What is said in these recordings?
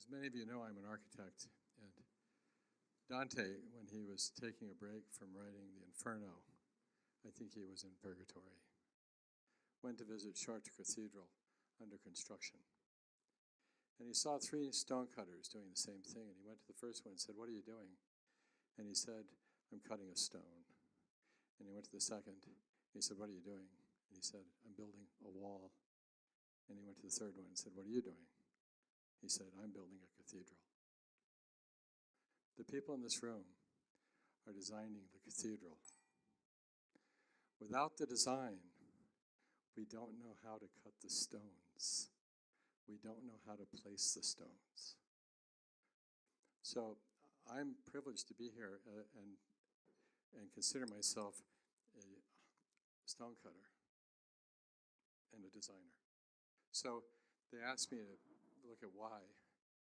As many of you know, I'm an architect, and Dante, when he was taking a break from writing the Inferno, I think he was in purgatory, went to visit Chartres Cathedral under construction. And he saw 3 stonecutters doing the same thing, and he went to the first one and said, "What are you doing?" And he said, "I'm cutting a stone." And he went to the second, and he said, "What are you doing?" And he said, "I'm building a wall." And he went to the third one and said, "What are you doing?" He said, "I'm building a cathedral." The people in this room are designing the cathedral. Without the design, we don't know how to cut the stones. We don't know how to place the stones. So I'm privileged to be here and consider myself a stonecutter and a designer. So they asked me to look at why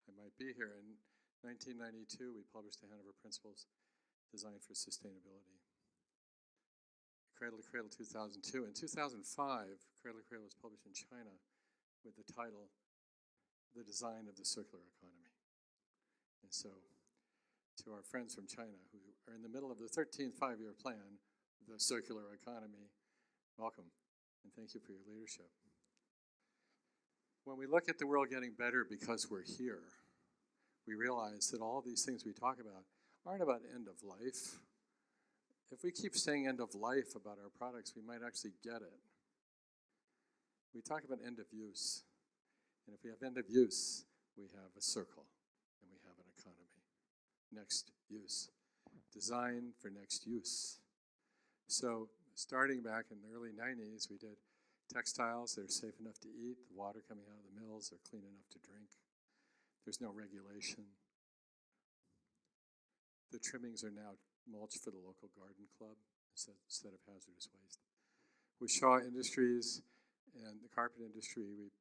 I might be here. In 1992, we published the Hanover Principles, Design for Sustainability. Cradle to Cradle 2002. In 2005, Cradle to Cradle was published in China with the title, The Design of the Circular Economy. And so, to our friends from China who are in the middle of the 13th five-year plan, the circular economy, welcome, and thank you for your leadership. When we look at the world getting better because we're here, we realize that all these things we talk about aren't about end of life. If we keep saying end of life about our products, we might actually get it. We talk about end of use. And if we have end of use, we have a circle and we have an economy. Next use. Design for next use. So starting back in the early 90s, we did textiles that are safe enough to eat. The water coming out of the mills are clean enough to drink. There's no regulation. The trimmings are now mulch for the local garden club instead of hazardous waste. With Shaw Industries and the carpet industry, we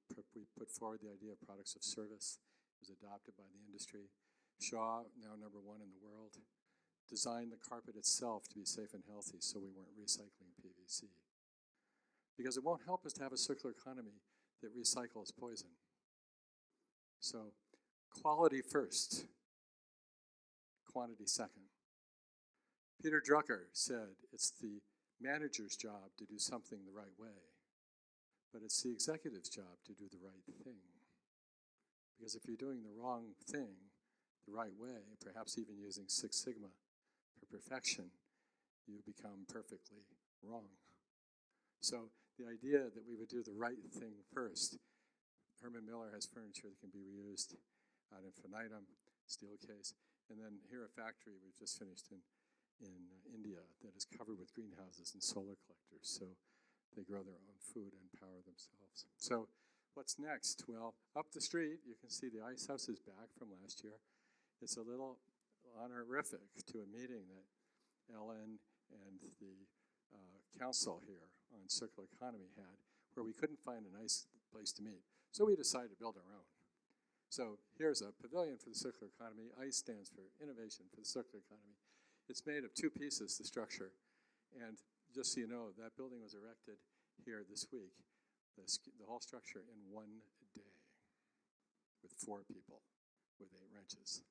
put forward the idea of products of service. It was adopted by the industry. Shaw, now #1 in the world, designed the carpet itself to be safe and healthy so we weren't recycling PVC. Because it won't help us to have a circular economy that recycles poison. So quality first, quantity second. Peter Drucker said it's the manager's job to do something the right way, but it's the executive's job to do the right thing. Because if you're doing the wrong thing the right way, perhaps even using 6 Sigma for perfection, you become perfectly wrong. So the idea that we would do the right thing first. Herman Miller has furniture that can be reused ad infinitum, steel case. And then here a factory we've just finished in India that is covered with greenhouses and solar collectors. So they grow their own food and power themselves. So what's next? Well, up the street, you can see the Ice House is back from last year. It's a little honorific to a meeting that Ellen and the council here on circular economy had, where we couldn't find a nice place to meet. So we decided to build our own. So here's a pavilion for the circular economy. ICE stands for Innovation for the Circular Economy. It's made of 2 pieces, the structure. And just so you know, that building was erected here this week, the whole structure in 1 day with 4 people with 8 wrenches.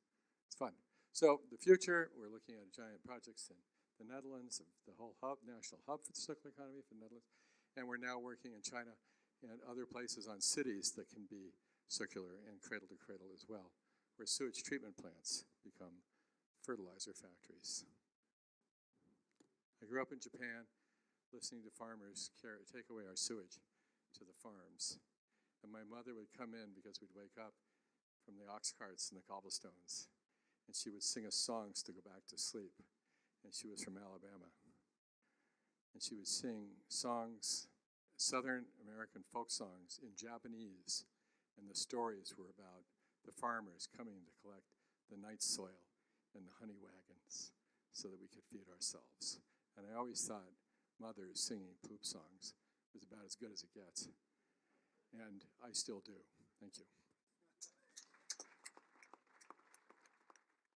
It's fun. So the future, we're looking at giant projects in the Netherlands, the whole hub, national hub for the circular economy for the Netherlands. And we're now working in China and other places on cities that can be circular and cradle to cradle as well, where sewage treatment plants become fertilizer factories. I grew up in Japan listening to farmers take away our sewage to the farms. And my mother would come in because we'd wake up from the ox carts and the cobblestones, and she would sing us songs to go back to sleep. And she was from Alabama. And she would sing songs, Southern American folk songs in Japanese, and the stories were about the farmers coming to collect the night soil and the honey wagons so that we could feed ourselves. And I always thought mothers singing poop songs was about as good as it gets. And I still do. Thank you.